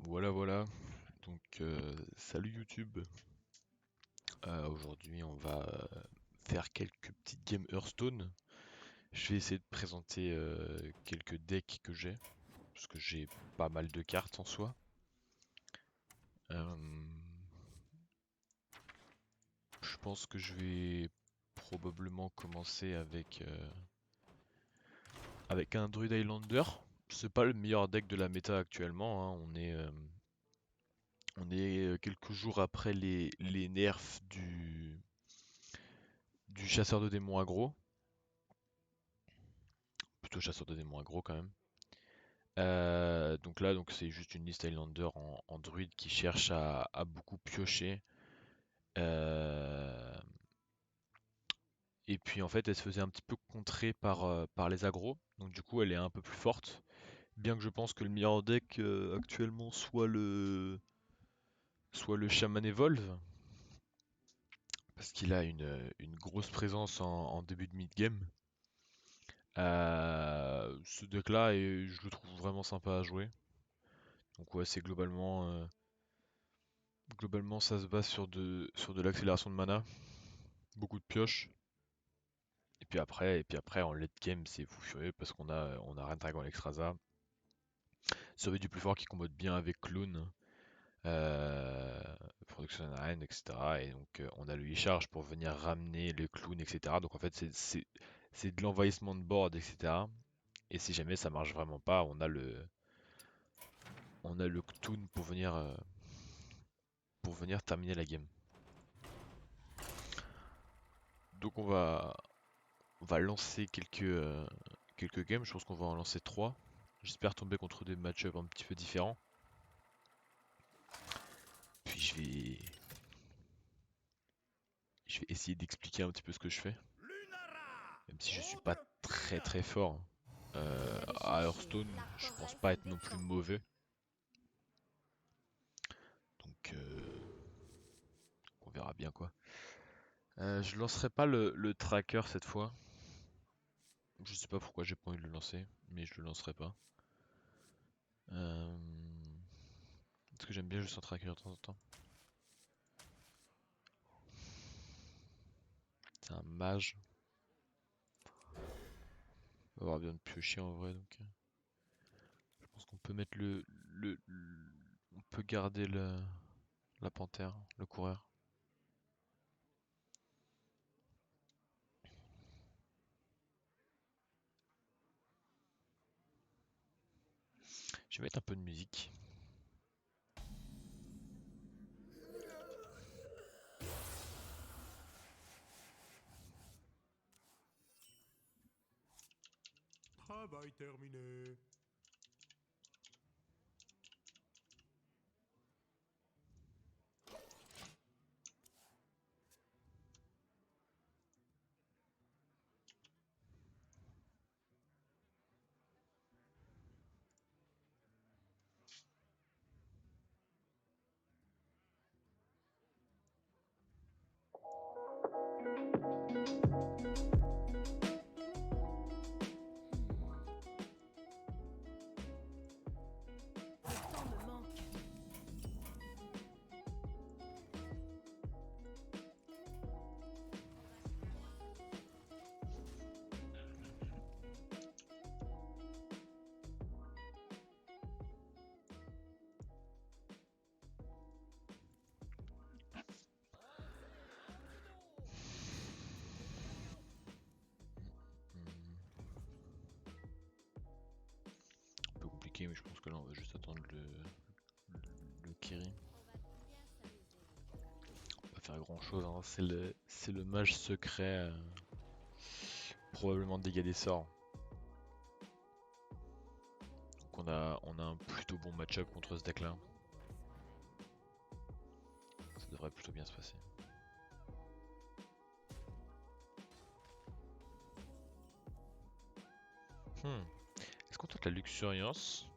Voilà. Donc, salut YouTube. Aujourd'hui, on va faire quelques petites games Hearthstone. Je vais essayer de présenter quelques decks que j'ai, parce que j'ai pas mal de cartes en soi. Euh, je pense que je vais probablement commencer avec un Druid Highlander. C'est pas le meilleur deck de la méta actuellement, hein. On est quelques jours après les nerfs du chasseur de démons aggro. Plutôt chasseur de démons aggro quand même. Donc là, c'est juste une liste Highlander en druide qui cherche à beaucoup piocher. Euh, et puis en fait, elle se faisait un petit peu contrer par les aggros. Donc du coup, elle est un peu plus forte. Bien que je pense que le meilleur deck actuellement soit le Shaman Evolve. Parce qu'il a une grosse présence en début de mid-game. Ce deck-là, je le trouve vraiment sympa à jouer. Donc ouais, c'est globalement, ça se base sur de l'accélération de mana, beaucoup de pioches. Et puis après en late game, c'est fou furieux parce qu'on a Rentagon Extraza, Sauvé du plus fort qui combote bien avec Clone, euh, Production Arène, etc. Et donc on a le e-charge pour venir ramener le Clown, etc. Donc en fait c'est de l'envahissement de board, etc. Et si jamais ça marche vraiment pas, on a le Cthulhu pour venir terminer la game. Donc on va lancer quelques games, je pense qu'on va en lancer 3. J'espère tomber contre des match-ups un petit peu différents. Puis je vais essayer d'expliquer un petit peu ce que je fais. Même si je suis pas très très fort. À Hearthstone, je pense pas être non plus mauvais. Donc on verra bien quoi. Je lancerai pas le tracker cette fois. Je sais pas pourquoi j'ai pas envie de le lancer, mais je le lancerai pas. Parce que j'aime bien juste un tracker de temps en temps. C'est un mage. On va avoir besoin de piocher en vrai, donc je pense qu'on peut mettre on peut garder la panthère, le coureur. Je vais mettre un peu de musique. Travail terminé. Le temps me manque. Un peu compliqué, mais je pense que là on va juste attendre le Kiri. On va pas faire grand chose, hein. C'est le mage secret. Probablement dégâts des sorts. Donc on a un plutôt bon match-up contre ce deck là. Ça devrait plutôt bien se passer. Est-ce qu'on tente la luxuriance?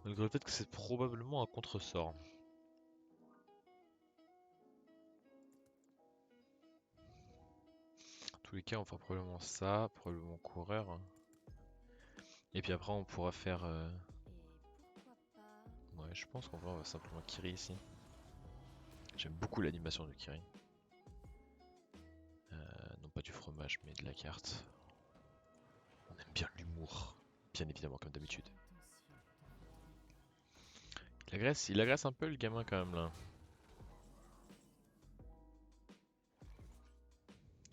Malgré le fait que c'est probablement un contre-sort. Dans tous les cas, on fera probablement ça, probablement coureur. Et puis après, on pourra faire Et pourquoi pas Ouais, je pense qu'on va simplement Kiri ici. J'aime beaucoup l'animation de Kiri. Non pas du fromage, mais de la carte. On aime bien l'humour, bien évidemment, comme d'habitude. Il agresse un peu le gamin quand même là.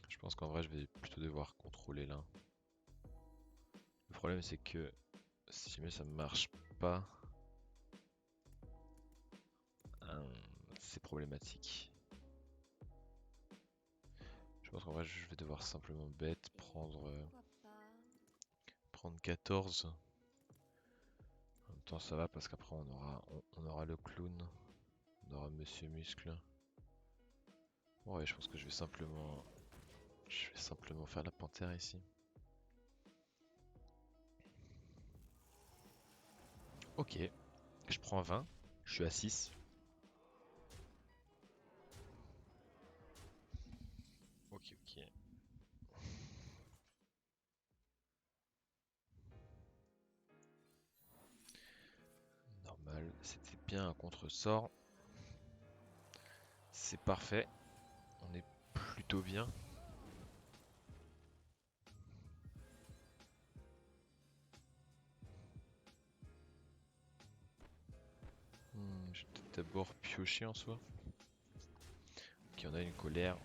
Je pense qu'en vrai, je vais plutôt devoir contrôler là. Le problème, c'est que si jamais ça marche pas, c'est problématique. Je pense qu'en vrai, je vais devoir simplement bête prendre 14. En même temps, ça va parce qu'après, on aura le clown, on aura Monsieur Muscle. Ouais, je pense que je vais simplement faire la panthère ici. Ok, je prends 20, je suis à 6. Ok, ok. Normal, c'était bien un contre-sort. C'est parfait. On est plutôt bien. Je vais peut-être d'abord piocher en soi. Ok, on a une colère.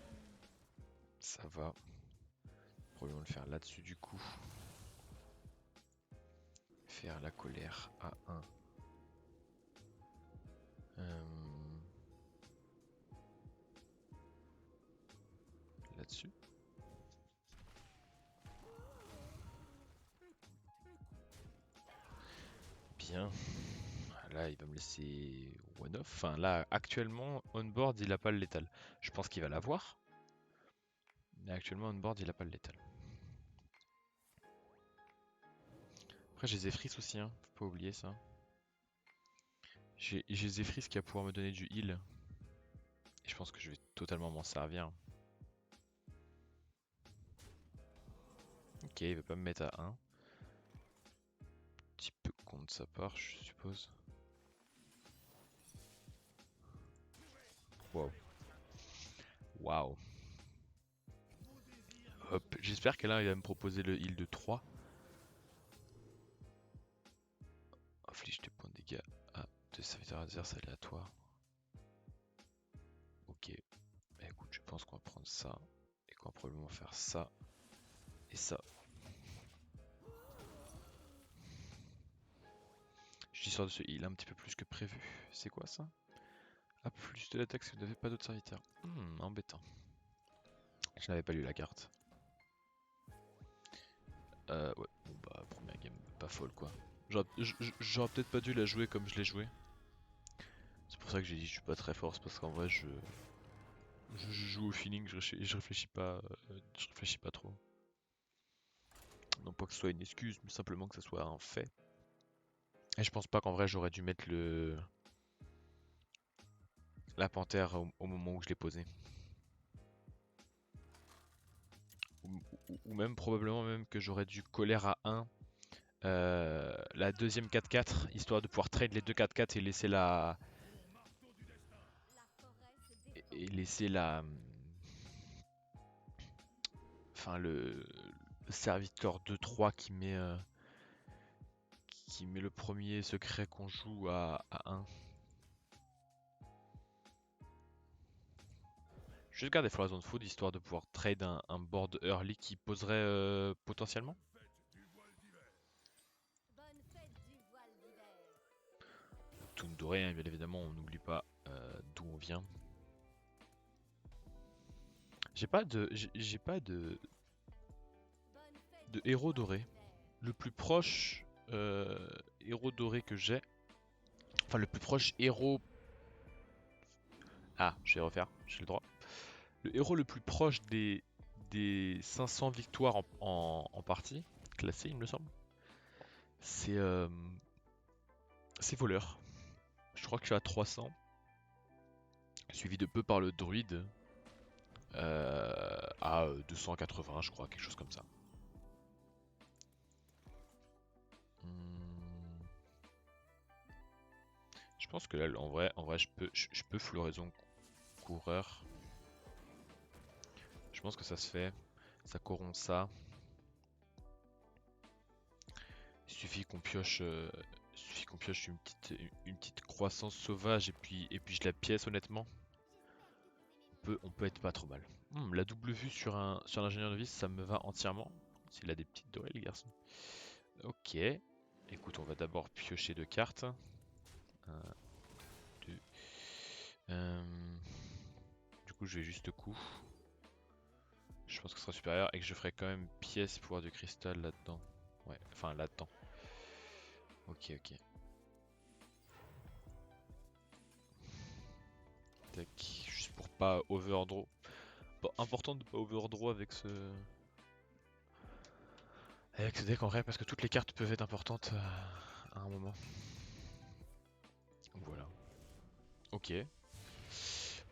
Ça va. Probablement le faire là-dessus du coup. Faire la colère à 1. Là-dessus. Bien. Là, il va me laisser one-off. Enfin, là, actuellement, on-board, il a pas le létal. Je pense qu'il va l'avoir. Mais actuellement, on-board, il a pas le létal. Après, j'ai Zephrys aussi, hein. Faut pas oublier ça. J'ai Zephrys qui va pouvoir me donner du heal. Et je pense que je vais totalement m'en servir. Ok, il va pas me mettre à 1. Petit peu con de sa part, je suppose. Waouh. Waouh. Hop, j'espère que là il va me proposer le heal de 3. Inflige des points de dégâts à deux serviteurs adverses aléatoires. Ok. Bah, écoute, je pense qu'on va prendre ça. Et qu'on va probablement faire ça. Et ça. Je sors de ce heal un petit peu plus que prévu. C'est quoi ça? Ah, plus de l'attaque si vous n'avez pas d'autres serviteurs. Embêtant. Je n'avais pas lu la carte. Ouais, bon bah première game pas folle quoi. J'aurais peut-être pas dû la jouer comme je l'ai joué. C'est pour ça que j'ai dit je suis pas très fort, c'est parce qu'en vrai je joue au feeling, je réfléchis pas trop. Non pas que ce soit une excuse, mais simplement que ce soit un fait. Et je pense pas qu'en vrai j'aurais dû mettre la panthère au moment où je l'ai posée. Ou même probablement même que j'aurais dû colère à 1 la deuxième 4-4, histoire de pouvoir trade les deux 4-4 et laisser la enfin le serviteur 2-3 qui met le premier secret qu'on joue à 1. Je vais garder Floraison de Food histoire de pouvoir trade un board early qui poserait potentiellement. Tout doré, hein, bien évidemment, on n'oublie pas d'où on vient. J'ai pas de héros doré. Le plus proche héros doré que j'ai, enfin le plus proche héros. Ah, je vais refaire, j'ai le droit. Le héros le plus proche des 500 victoires en partie, classé il me semble, c'est voleur. Je crois que je suis à 300, suivi de peu par le druide à 280 je crois, quelque chose comme ça. Je pense que là, en vrai, je peux floraison coureur. Je pense que ça se fait. Ça corrompt ça. Il suffit qu'on pioche, une petite croissance sauvage et puis je la pièce honnêtement. On peut être pas trop mal. La double vue sur l'ingénieur novice, ça me va entièrement. S'il a des petites dorées, le garçon. Ok. Écoute, on va d'abord piocher 2 cartes. Un, deux. Euh, Du coup, je vais juste coup. Je pense que ce sera supérieur et que je ferai quand même pièce pouvoir de cristal là-dedans. Ouais, enfin là-dedans. Ok, ok. Tac, juste pour pas overdraw. Bon, important de pas overdraw avec ce deck en vrai parce que toutes les cartes peuvent être importantes à un moment. Voilà. Ok.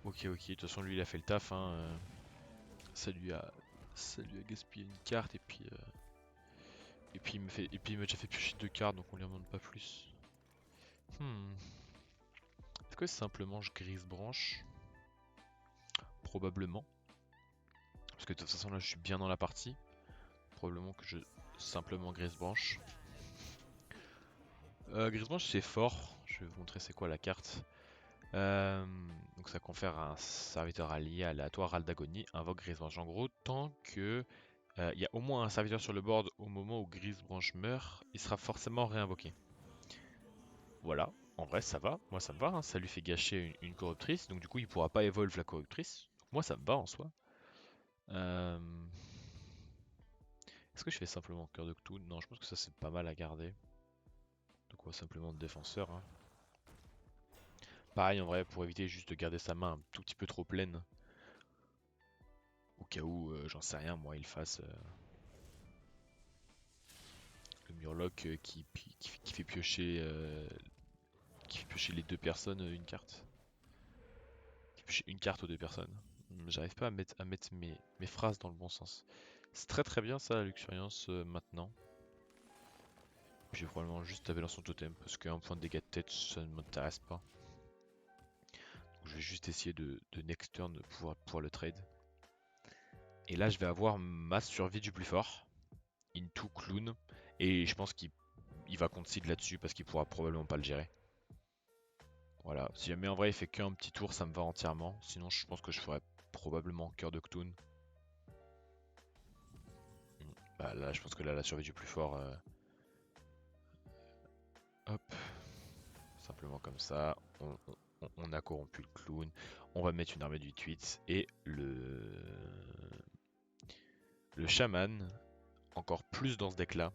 Ok, ok. De toute façon, lui, il a fait le taf. Hein. Ça lui a, ça lui a gaspillé une carte et puis il m'a déjà fait piocher 2 cartes, donc on lui en demande pas plus. Est-ce que simplement je grise branche? Probablement. Parce que de toute façon là je suis bien dans la partie. Probablement que je simplement grise branche. Grise branche c'est fort. Je vais vous montrer c'est quoi la carte. Donc ça confère un serviteur allié aléatoire Râle d'agonie, invoque grise branche. En gros, tant que il y a au moins un serviteur sur le board au moment où grise branche meurt, il sera forcément réinvoqué. Voilà, en vrai ça va, moi ça me va, hein. Ça lui fait gâcher une corruptrice, donc du coup il pourra pas évolve la corruptrice. Moi ça me va en soi. Euh, Est-ce que je fais simplement cœur de Cthulhu? Non, je pense que ça c'est pas mal à garder. Donc on va simplement de défenseur. Hein. Pareil en vrai, pour éviter juste de garder sa main un tout petit peu trop pleine. Au cas où, j'en sais rien, moi il fasse le Murloc qui fait piocher les 2 personnes une carte. Qui fait piocher une carte aux 2 personnes. J'arrive pas à mettre mes phrases dans le bon sens. C'est très très bien ça l'expérience maintenant. J'ai probablement juste tapé dans son totem parce qu'un point de dégâts de tête ça ne m'intéresse pas. Donc je vais juste essayer de next turn de pouvoir le trade. Et là je vais avoir ma survie du plus fort. Into clown. Et je pense qu'il va concede là-dessus parce qu'il pourra probablement pas le gérer. Voilà. Si jamais en vrai il fait qu'un petit tour ça me va entièrement. Sinon je pense que je ferais probablement cœur de Cthulhu. Bah là je pense que là la survie du plus fort. Hop. Simplement comme ça. On a corrompu le clown. On va mettre une armée de 8-8 et le chaman, encore plus dans ce deck là,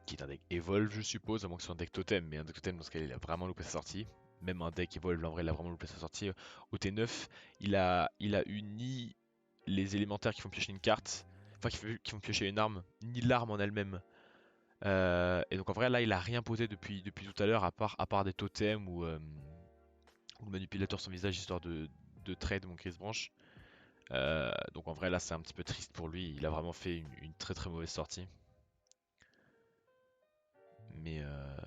qui est un deck Evolve je suppose, à moins que ce soit un deck totem, mais un deck totem dans ce cas il a vraiment loupé sa sortie. Même un deck Evolve en vrai il a vraiment loupé sa sortie. Au T9, il a eu ni les élémentaires qui font piocher une carte, enfin qui font piocher une arme, ni l'arme en elle-même. Et donc en vrai là il a rien posé depuis tout à l'heure à part des totems ou le manipulateur son visage histoire de trade mon Chris Branch. Donc en vrai là c'est un petit peu triste pour lui, il a vraiment fait une très très mauvaise sortie. Mais, euh,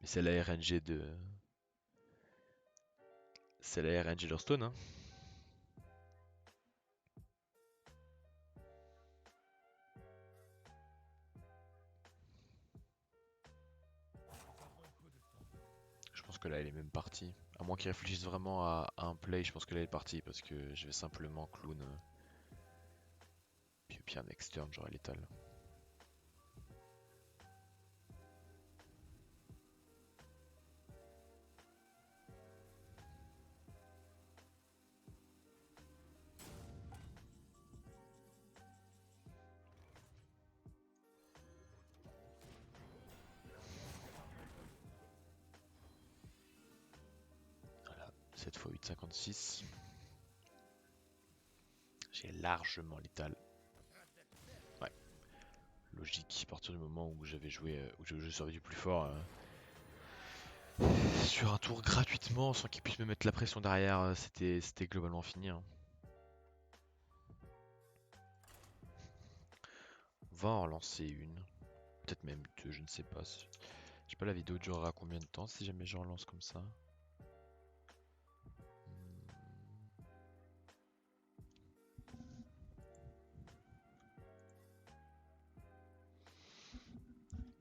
mais c'est la RNG de. C'est la RNG d'Hearthstone, hein. Je pense que là elle est même partie. À moins qu'il réfléchisse vraiment à un play, je pense que là elle est partie parce que je vais simplement clown. Puis au pire next turn j'aurai l'étal. Voilà, 7 x 8, 56. J'ai largement l'étal. Ouais. Logique, à partir du moment où j'avais joué, où je survie du plus fort sur un tour gratuitement sans qu'il puisse me mettre la pression derrière, c'était globalement fini. Hein. On va en relancer une, peut-être même 2, je ne sais pas. J'ai sais pas la vidéo durera combien de temps si jamais je relance comme ça.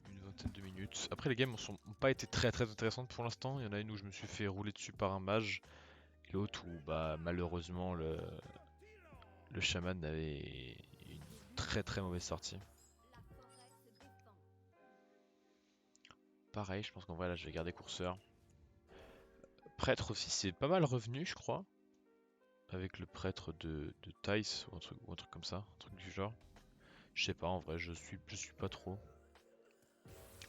Une vingtaine de minutes. Après les games ont pas été très intéressantes pour l'instant. Il y en a une où je me suis fait rouler dessus par un mage. Et l'autre où bah malheureusement le chaman avait une très mauvaise sortie. Pareil, je pense qu'en vrai là je vais garder courseur. Prêtre aussi c'est pas mal revenu je crois. Avec le prêtre de Thaïs ou un truc comme ça, un truc du genre. Je sais pas en vrai, je suis pas trop.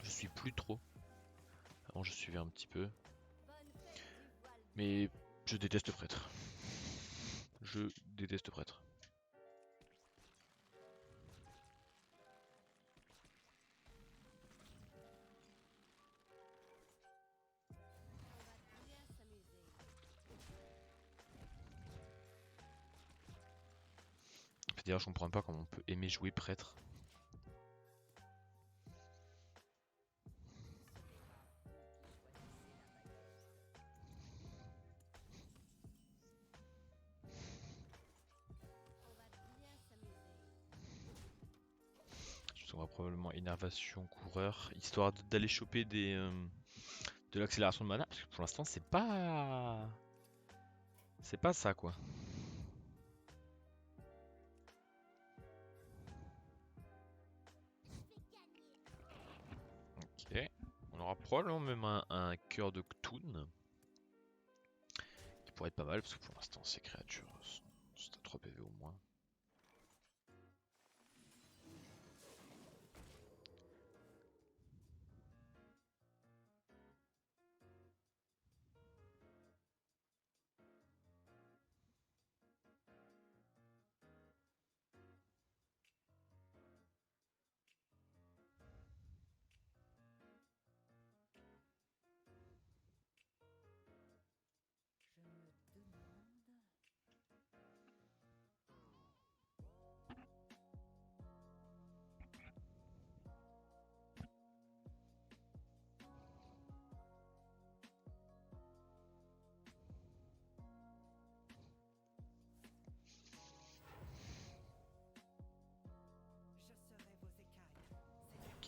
Je suis plus trop. Avant je suivais un petit peu. Mais je déteste prêtre. Je déteste prêtre. D'ailleurs je comprends pas comment on peut aimer jouer prêtre. On va probablement énervation coureur, histoire d'aller choper de l'accélération de mana, parce que pour l'instant c'est pas... C'est pas ça quoi. Ok. On aura probablement même un cœur de Cthulhu. Qui pourrait être pas mal, parce que pour l'instant ces créatures sont à 3 PV au moins.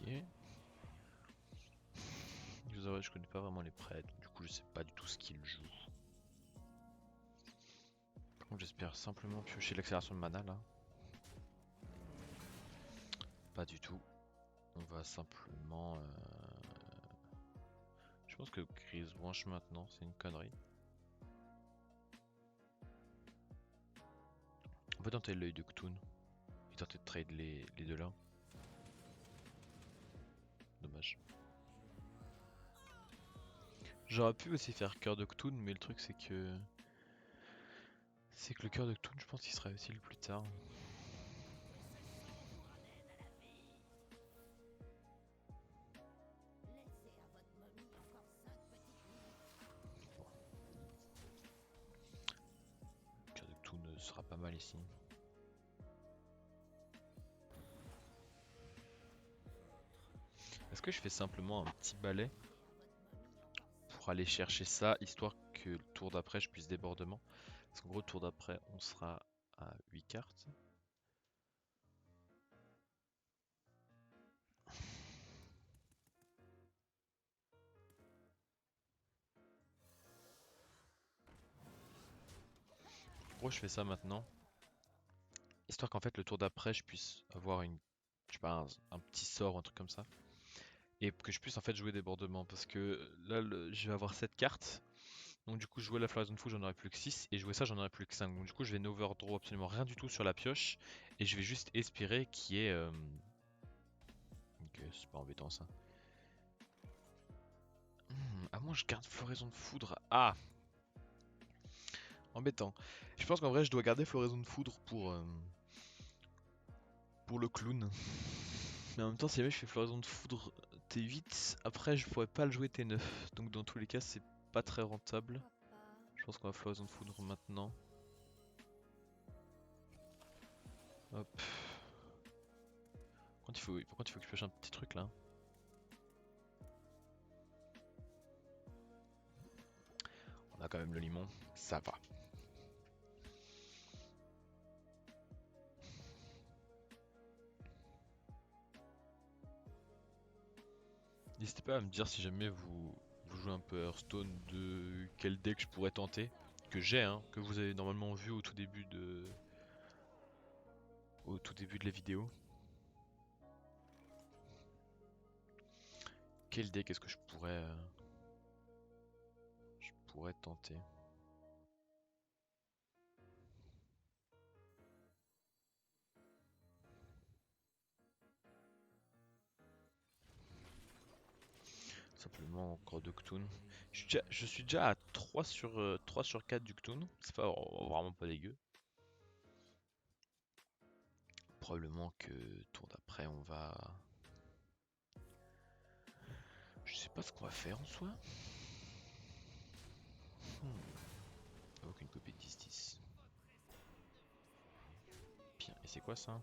Ok. Je vous avoue, je connais pas vraiment les prêtres, du coup je sais pas du tout ce qu'ils jouent. Par contre j'espère simplement piocher l'accélération de mana là. Pas du tout. On va simplement... Je pense que Grise branche maintenant, c'est une connerie. On peut tenter l'œil de Cthulhu et tenter de trade les deux là. Dommage. J'aurais pu aussi faire cœur de Cthulhu, mais le truc c'est que... C'est que le cœur de Cthulhu, je pense qu'il sera utile plus tard. Le cœur de Cthulhu sera pas mal ici. Est-ce que je fais simplement un petit balai pour aller chercher ça, histoire que le tour d'après je puisse débordement? Parce qu'en gros, le tour d'après, on sera à 8 cartes. En gros, je fais ça maintenant, histoire qu'en fait le tour d'après je puisse avoir une, je sais pas, un petit sort ou un truc comme ça. Et que je puisse en fait jouer débordement, parce que là je vais avoir 7 cartes. Donc du coup jouer la Floraison de Fou j'en aurai plus que 6 et jouer ça j'en aurai plus que 5. Donc du coup je vais n'overdraw absolument rien du tout sur la pioche et je vais juste espérer qu'il y ait... Ok, c'est pas embêtant ça. Ah moi je garde Floraison de Foudre. Ah, embêtant. Je pense qu'en vrai je dois garder Floraison de Foudre pour le clown. Mais en même temps si jamais je fais Floraison de Foudre T8, après je pourrais pas le jouer T9. Donc dans tous les cas c'est pas très rentable. Je pense qu'on va Floraison de Foudre maintenant. Hop. Par contre il faut que je pioche un petit truc là. même le limon, ça va. N'hésitez pas à me dire si jamais vous jouez un peu à Hearthstone, de quel deck je pourrais tenter. Que j'ai, hein, que vous avez normalement vu au tout début de la vidéo. Quel deck est-ce que je pourrais tenter? Simplement encore de Cthulhu. Je suis déjà à 3 sur 4 du Cthulhu. C'est pas vraiment pas dégueu. Probablement que tour d'après on va... Je sais pas ce qu'on va faire en soi. Aucune copie de 10-10. Bien, et c'est quoi ça?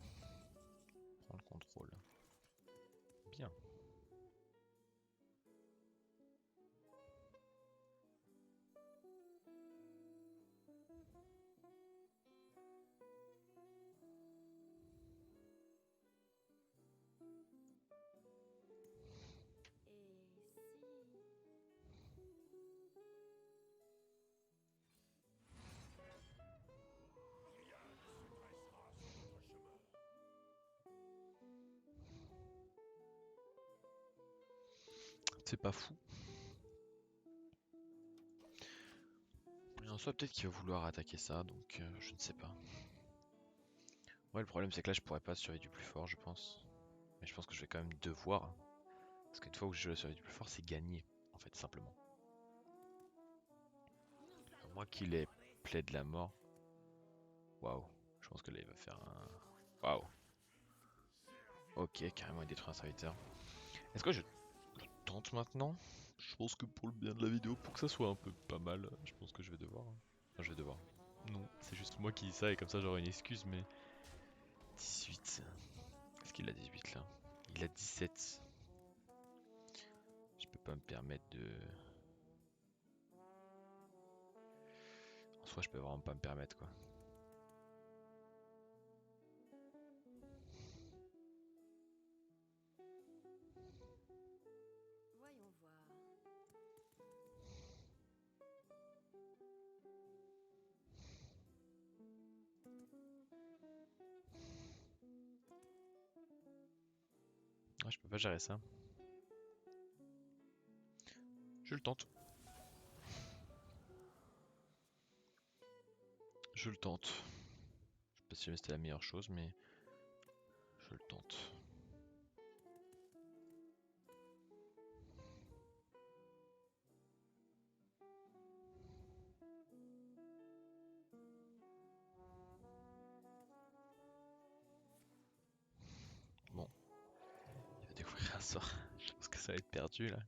Prends le contrôle. Bien. C'est pas fou. Et en soi, peut-être qu'il va vouloir attaquer ça, donc je ne sais pas. Ouais, le problème c'est que là je pourrais pas surveiller du plus fort, je pense. Mais je pense que je vais quand même devoir. Parce qu'une fois que je joue la surveille du plus fort, c'est gagné, en fait, simplement. À moins qu'il ait plaie de la mort. Waouh. Je pense que là il va faire un. Waouh. Ok, carrément il détruit un serviteur. Est-ce que je tente maintenant? Je pense que pour le bien de la vidéo, pour que ça soit un peu pas mal, je pense que je vais devoir. Enfin, je vais devoir. Non, c'est juste moi qui dis ça et comme ça j'aurai une excuse, mais 18. Est-ce qu'il a 18 là? Il a 17. Je peux pas me permettre de... En soi, je peux vraiment pas me permettre quoi. Voyons voir. Ah, je peux pas gérer ça. Je le tente. Je le tente. Je sais pas si jamais c'était la meilleure chose, mais je le tente. Bon, il va découvrir un sort. Je pense que ça va être perdu là.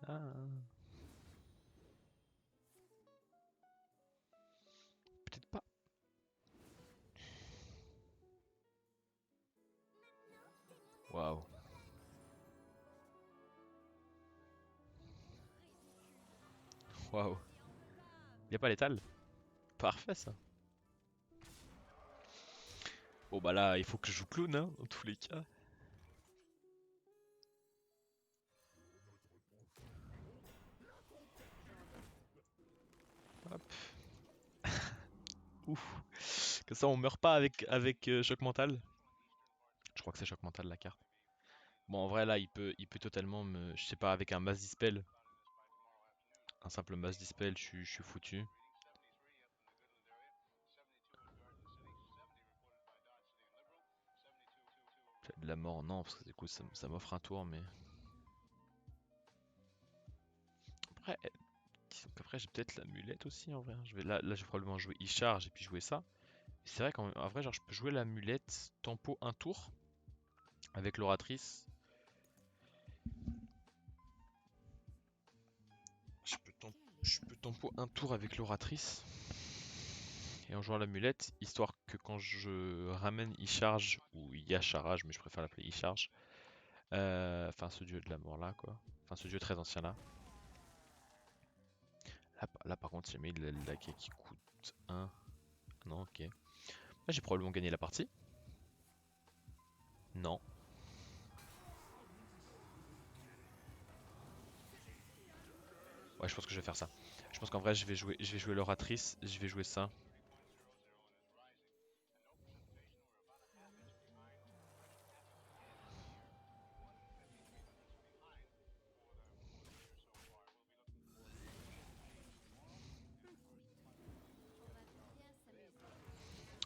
Ah. Peut-être pas. Waouh. Waouh. Y a pas l'étal? Parfait ça. Bon bah là, il faut que je joue clown hein, dans tous les cas. Hop. Ouf. Comme ça on meurt pas avec choc mental. Je crois que c'est choc mental la carte. Bon en vrai là il peut totalement me... Je sais pas, avec un mass dispel. Un simple mass dispel, je suis foutu. De la mort, non, parce que du coup ça m'offre un tour, mais... Après, disons qu'après j'ai peut-être l'amulette aussi en vrai. Là, je vais probablement jouer e-charge et puis jouer ça. C'est vrai qu'en vrai, genre je peux jouer l'amulette tempo un tour avec l'oratrice. Je peux tempo un tour avec l'oratrice. Et en jouant l'amulette, histoire que quand je ramène e-charge ou Yasharage, mais je préfère l'appeler e-charge. Enfin ce dieu de la mort là quoi. Enfin ce dieu très ancien là. Là, par contre, j'ai mis le laquais qui coûte 1. Non, ok. Là, j'ai probablement gagné la partie. Non. Ouais, je pense que je vais faire ça. Je pense qu'en vrai, je vais jouer l'oratrice, je vais jouer ça.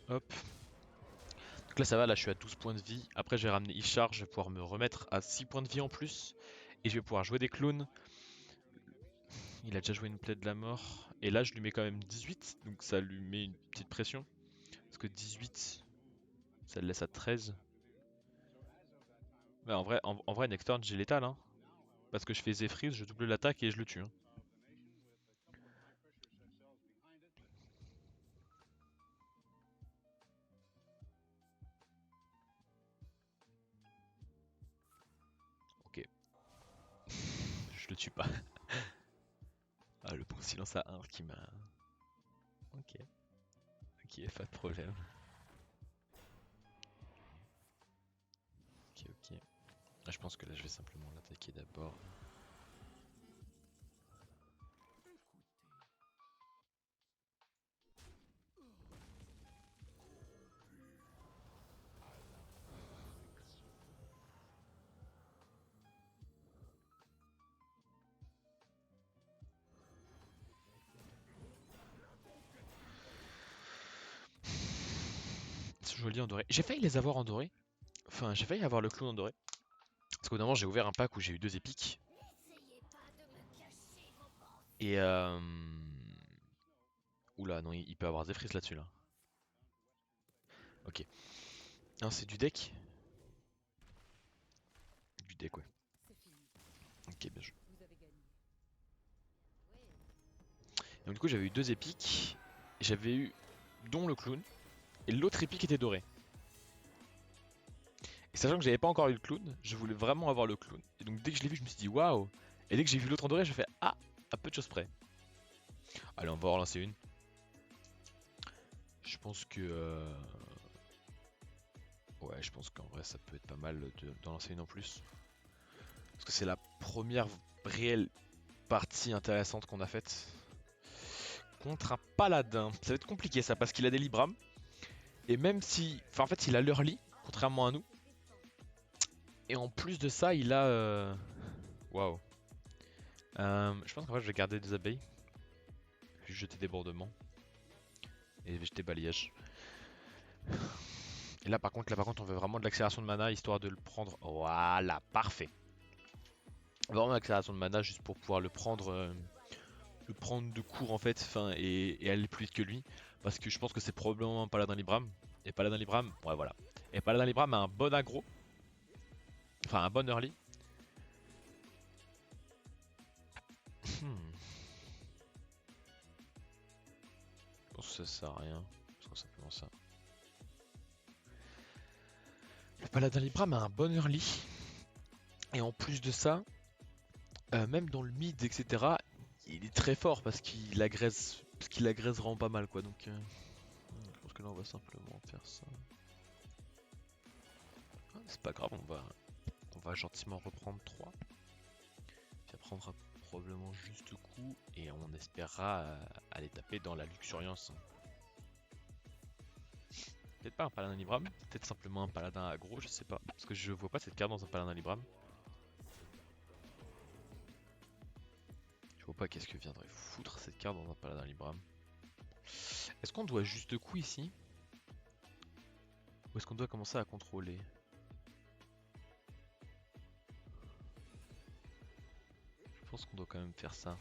Hop. Donc là, ça va, là, je suis à 12 points de vie. Après, j'ai ramené Ishar, je vais pouvoir me remettre à 6 points de vie en plus. Et je vais pouvoir jouer des clones. Il a déjà joué une plaie de la mort. Et là, je lui mets quand même 18, donc ça lui met une petite pression. Parce que 18, ça le laisse à 13. Ouais, en vrai, next turn, j'ai l'étal, hein. Parce que je fais Zephyr, je double l'attaque et je le tue, hein. Ok. Je le tue pas. Ah, le bon silence à 1 qui m'a... Ok. Ok, pas de problème. Ok, ok. Ah, je pense que là, je vais simplement l'attaquer d'abord. C'est joli en doré. J'ai failli les avoir en doré. Enfin, j'ai failli avoir le clown en doré. Parce qu'au moment, j'ai ouvert un pack où j'ai eu 2 épiques. Et Oula, non, il peut avoir Zephyr là-dessus, là. Ok. Non, c'est du deck? Du deck, ouais. Ok, bien joué. Donc du coup, j'avais eu 2 épiques. J'avais eu dont le clown. Et l'autre épique était doré. Et sachant que j'avais pas encore eu le clown, je voulais vraiment avoir le clown. Et donc dès que je l'ai vu, je me suis dit waouh. Et dès que j'ai vu l'autre en doré, je fais ah, à peu de choses près. Allez, on va en relancer une. Je pense que... Ouais, je pense qu'en vrai, ça peut être pas mal d'en lancer une en plus. Parce que c'est la première réelle partie intéressante qu'on a faite. Contre un paladin. Ça va être compliqué ça, parce qu'il a des Libram. Et même si... Enfin, en fait, il a l'early, contrairement à nous. Et en plus de ça, il a... Waouh. Je pense qu'en vrai, je vais garder des abeilles. Je vais jeter débordement. Et je vais jeter balayage. Et là, par contre, on veut vraiment de l'accélération de mana, histoire de le prendre. Voilà, parfait. Vraiment l'accélération de mana, juste pour pouvoir le prendre de court en fait, enfin, et aller plus vite que lui. Parce que je pense que c'est probablement un paladin Libram. Et paladin Libram, ouais voilà. Et paladin Libram a un bon aggro. Enfin, un bon early. Hmm. Je pense que ça sert à rien. Je pense simplement ça. Le paladin Libram a un bon early. Et en plus de ça, même dans le mid, etc., il est très fort parce qu'il agresse vraiment pas mal quoi. Donc, je pense que là, on va simplement faire ça. Ah, c'est pas grave, on va gentiment reprendre 3. Ça prendra probablement juste coup et on espérera aller taper dans la luxuriance. Peut-être pas un paladin Libram, peut-être simplement un paladin aggro, je sais pas. Parce que je vois pas cette carte dans un paladin Libram. Je vois pas qu'est-ce que viendrait foutre cette carte dans un paladin Libram. Est-ce qu'on doit juste coup ici? Ou est-ce qu'on doit commencer à contrôler? Je pense qu'on doit quand même faire ça.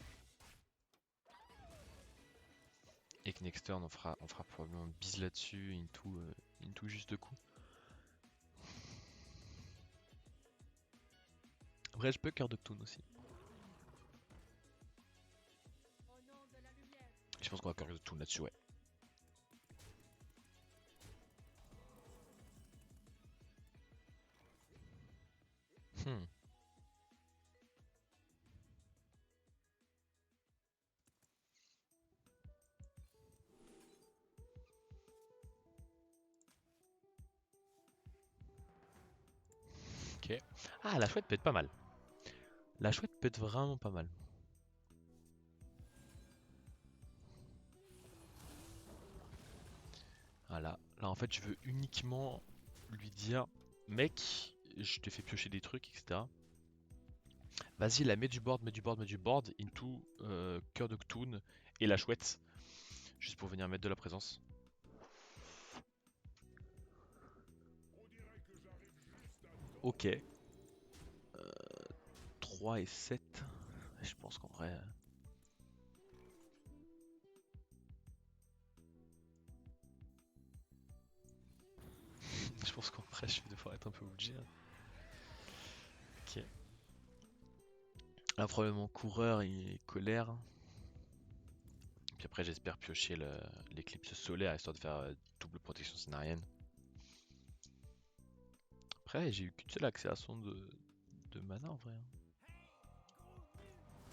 Et que next turn on fera probablement bise là-dessus, into juste coup. Après je peux cœur de Toon aussi. Je pense qu'on va cœur de Toon là-dessus, ouais. Hmm. Ok. Ah, la chouette peut être pas mal. La chouette peut être vraiment pas mal. Voilà. Là, en fait, je veux uniquement lui dire, mec, je te fais piocher des trucs, etc. Vas-y, la mets du board, mets du board, mets du board, into cœur de Cthulhu et la chouette. Juste pour venir mettre de la présence. Ok. 3 et 7. Je pense qu'en vrai. Je pense qu'en vrai, je vais devoir être un peu obligé. Ok. Là, probablement coureur et colère. Puis après, j'espère piocher l'éclipse solaire histoire de faire double protection scénarienne. Après, j'ai eu qu'une seule accélération de mana en vrai.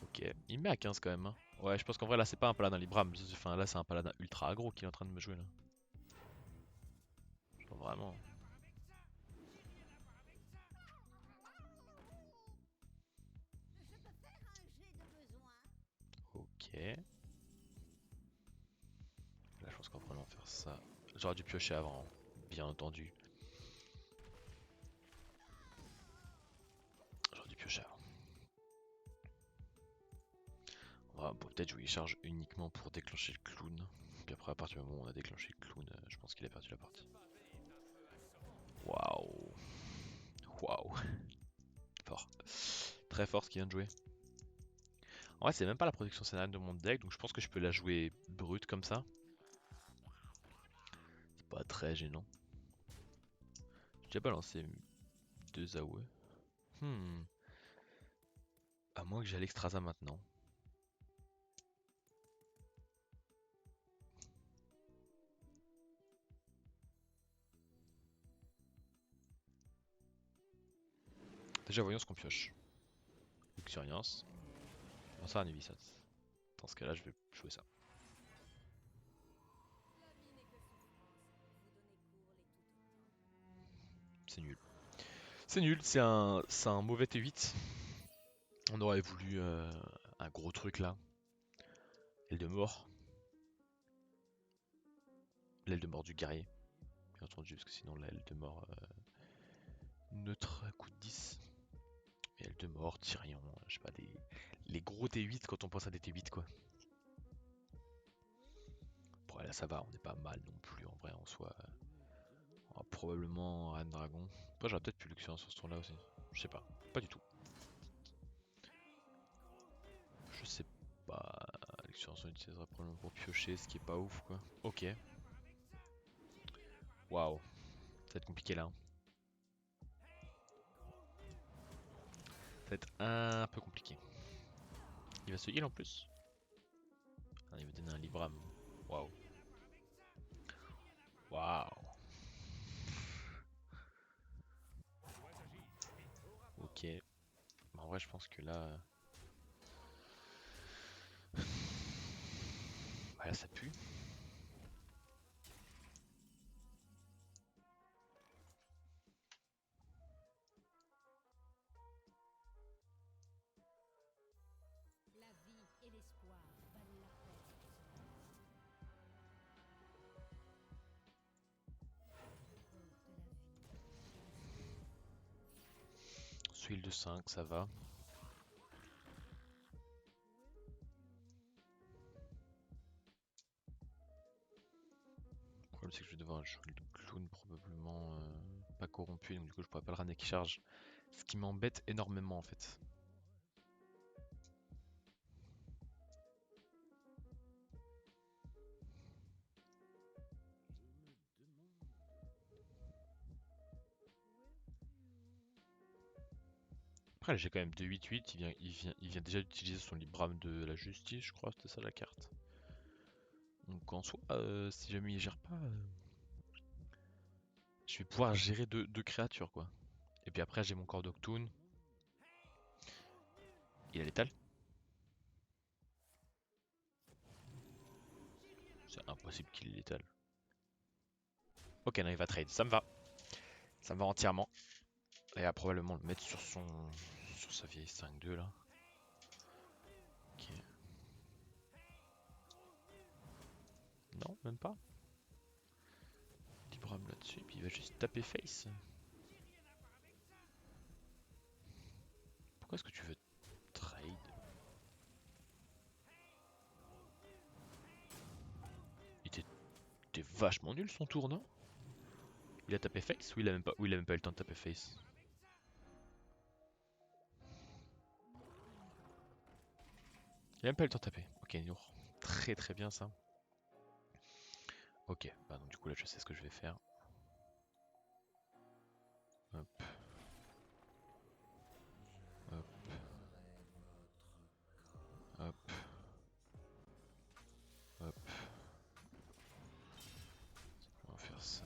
Ok, il met à 15 quand même. Hein. Ouais, je pense qu'en vrai, là, c'est pas un paladin Libram. Enfin, là, c'est un paladin ultra aggro qui est en train de me jouer là. Genre vraiment. Ok. Là, je pense qu'en prenant faire ça. J'aurais dû piocher avant, bien entendu. J'aurais dû piocher avant. Bon, peut-être je vais y charge uniquement pour déclencher le clown. Puis après, à partir du moment où on a déclenché le clown, je pense qu'il a perdu la partie. Waouh. Waouh. Fort. Très fort ce qu'il vient de jouer. En vrai, c'est même pas la protection scénarienne de mon deck, donc je pense que je peux la jouer brute comme ça. C'est pas très gênant. J'ai déjà balancé 2 AOE. À moins que j'ai l'Extrasa maintenant. Déjà, voyons ce qu'on pioche. Luxuriance. Bon, ça, un Ubisoft. Dans ce cas-là, je vais jouer ça. C'est nul. C'est nul, c'est un mauvais T8. On aurait voulu un gros truc là. L'aile de mort. L'aile de mort du guerrier. Bien entendu, parce que sinon l'aile de mort neutre coûte 10. Et aile de mort, Tyrion, je sais pas, les gros T8 quand on pense à des T8 quoi. Bon, là ça va, on n'est pas mal non plus en vrai en soi. Probablement Reine Dragon. Après j'aurais peut-être pu Luxurion sur ce tour là aussi. Je sais pas, pas du tout. Je sais pas. Luxurion on utilisera probablement pour piocher, ce qui est pas ouf quoi. Ok. Waouh. Ça va être compliqué là. Hein. Ça va être un peu compliqué. Il va se heal en plus. Ah, il va donner un Libram. Waouh. Waouh. Ok. En vrai je pense que là... Bah là ça pue. Sous heal de 5, ça va. Le problème c'est que je vais devoir jouer le clown probablement pas corrompu, donc du coup je pourrais pas le ramener qui charge. Ce qui m'embête énormément en fait. Après j'ai quand même 2-8-8, il vient déjà d'utiliser son Libram de la justice, je crois, c'était ça la carte. Donc en soi, si jamais il gère pas, je vais pouvoir gérer deux créatures quoi. Et puis après j'ai mon corps d'Octoon. Il a l'étal. C'est impossible qu'il ait l'étal. Ok, non, il va trade, ça me va. Ça me va entièrement. Et à probablement le mettre sur sa vieille 5-2 là. Ok. Non, même pas. Libram là-dessus, puis il va juste taper face. Pourquoi est-ce que tu veux trade? Il était vachement nul son tour, non? Il a tapé face ou il a même pas eu le temps de taper face? Il a même pas eu le temps de taper. Ok, Nour. Très très bien ça. Ok, bah donc du coup là je sais ce que je vais faire. Hop. Hop. Hop. Hop. On va faire ça.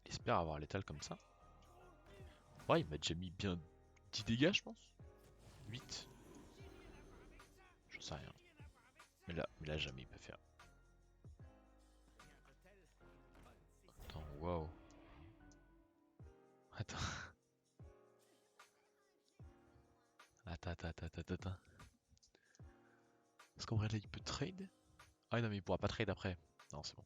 Il espère avoir l'étal comme ça. Ouais, il m'a déjà mis bien 10 dégâts, je pense. 8. J'en sais rien. Mais là jamais il peut faire. Attends, waouh. Attends. Attends. Est-ce qu'en vrai là il peut trade? Ah non mais il pourra pas trade après. Non c'est bon.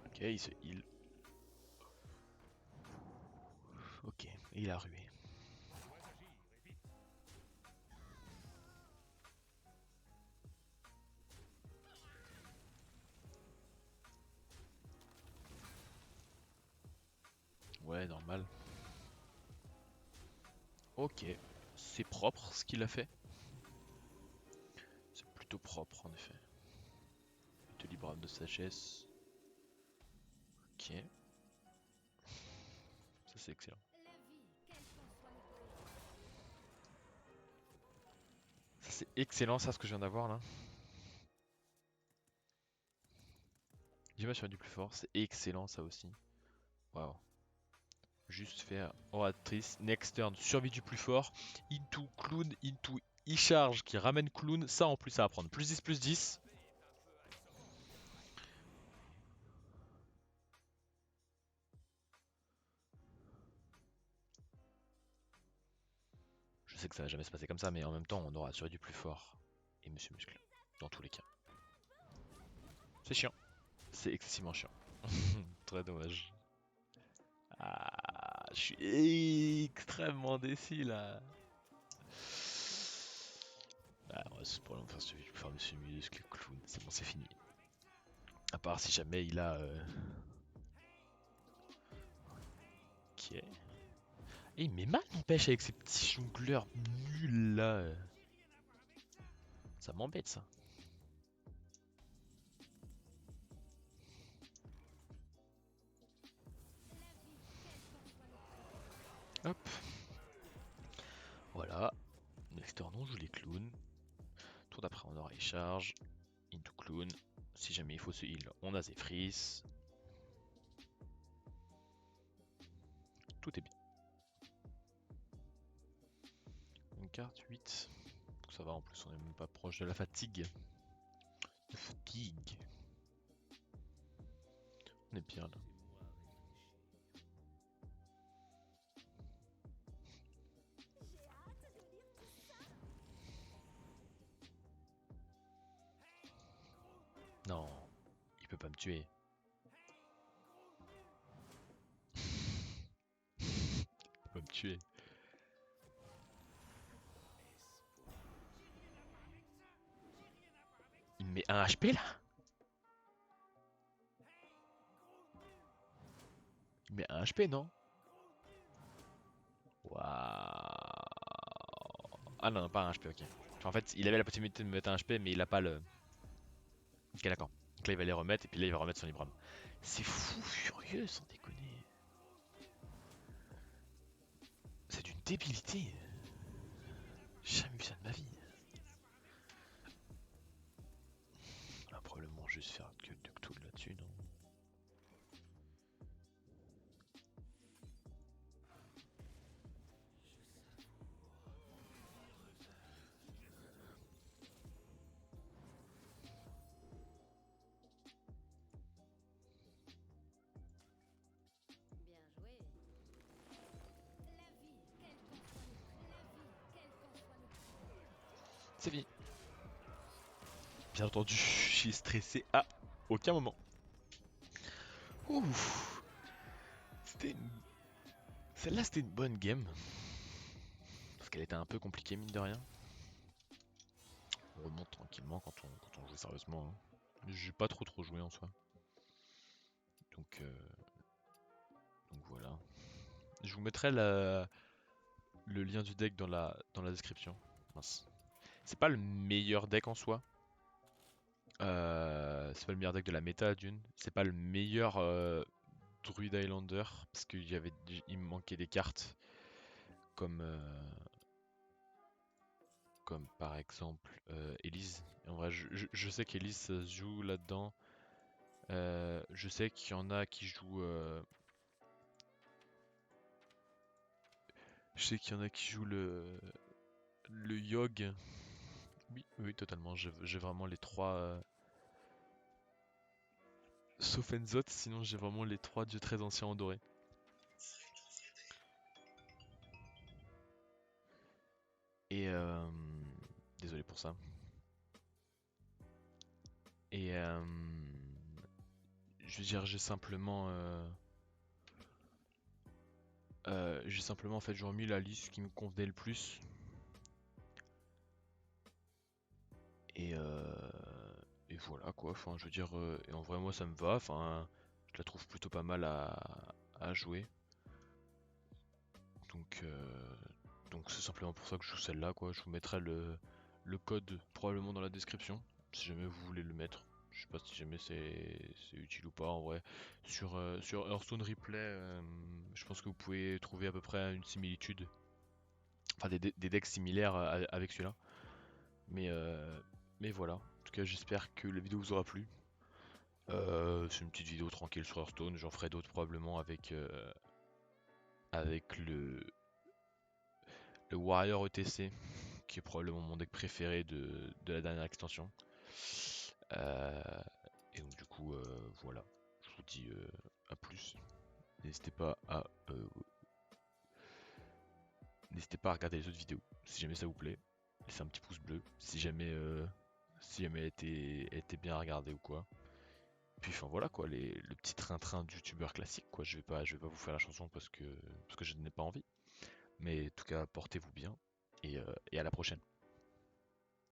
Ok, il se heal. Ok, et il a rué. Ouais, normal. Ok, c'est propre ce qu'il a fait. C'est plutôt propre en effet. Il te libère de sagesse. Ok, ça c'est excellent. Ça c'est excellent ça ce que je viens d'avoir là. Dis-moi sur du plus fort, c'est excellent ça aussi. Waouh. Juste faire oratrice, next turn, survie du plus fort, into clown, into e-charge qui ramène clown, ça en plus ça va prendre plus 10 plus 10. Je sais que ça va jamais se passer comme ça, mais en même temps on aura survie du plus fort et Monsieur Muscle, dans tous les cas. C'est chiant, c'est excessivement chiant. Très dommage. Ah, je suis extrêmement déçu là. Ah, ouais, c'est pour faire survie du plus fort Monsieur Muscle, clown, c'est bon c'est fini. À part si jamais il a... Ok. Et il met mal n'empêche avec ces petits jongleurs nuls là. Ça m'embête ça. Hop. Voilà. Next turn on joue les clowns. Tour d'après on aura les charges. Into clown. Si jamais il faut se heal, on a Zephyrs. Tout est bien. Une carte 8. Donc ça va en plus on est même pas proche de la fatigue. Fatigue. On est bien là. Non, il peut pas me tuer. Il peut pas me tuer. Il me met un HP là. Il me met un HP non? Waouh. Ah non, pas un HP, ok. En fait, il avait la possibilité de me mettre un HP, mais il a pas le. Ok, d'accord. Donc là, il va les remettre, et puis là, il va remettre son Libram. C'est fou furieux, sans déconner. C'est d'une débilité. J'ai jamais vu ça de ma vie. On va probablement juste faire que du Cthulhu là-dessus, non? Bien joué. La vie, quel qu'en soit le prix. La vie, quel qu'en soit le prix. C'est fini. Bien entendu, j'ai stressé à aucun moment. Ouf. C'était une... Celle-là, c'était une bonne game. Parce qu'elle était un peu compliquée, mine de rien. On remonte tranquillement quand on joue sérieusement, hein. J'ai pas trop joué en soi. Donc, euh, donc voilà. Je vous mettrai le lien du deck dans la description. Mince. C'est pas le meilleur deck en soi. C'est pas le meilleur deck de la méta d'une. C'est pas le meilleur Druid Highlander. Parce il me manquait des cartes. Comme, comme par exemple Elise. En vrai, je sais qu'Elise se joue là-dedans. Je sais qu'il y en a qui jouent. Je sais qu'il y en a qui jouent le Yogg. Oui, oui, totalement. J'ai vraiment les trois. Sauf Enzot, sinon j'ai vraiment les trois dieux très anciens en doré. Et désolé pour ça. Et je veux dire, j'ai simplement en fait genre mis la liste qui me convenait le plus. Et, et voilà quoi. Enfin, je veux dire, et en vrai moi ça me va. Enfin, je la trouve plutôt pas mal à jouer. Donc, donc c'est simplement pour ça que je joue celle-là quoi. Je vous mettrai le code probablement dans la description si jamais vous voulez le mettre. Je sais pas si jamais c'est utile ou pas en vrai. Sur Hearthstone Replay, je pense que vous pouvez trouver à peu près une similitude. Enfin des decks similaires avec celui-là. Mais, mais voilà. En tout cas j'espère que la vidéo vous aura plu. C'est une petite vidéo tranquille sur Hearthstone. J'en ferai d'autres probablement avec le Warrior ETC, qui est probablement mon deck préféré de la dernière extension. Euh, et donc du coup, voilà, je vous dis à plus. N'hésitez pas à euh, n'hésitez pas à regarder les autres vidéos si jamais ça vous plaît. Laissez un petit pouce bleu si jamais elle était bien regardée ou quoi. Puis enfin voilà quoi, le petit train-train de youtubeur classique quoi. Je vais pas vous faire la chanson parce que je n'ai pas envie. Mais en tout cas, portez-vous bien et à la prochaine.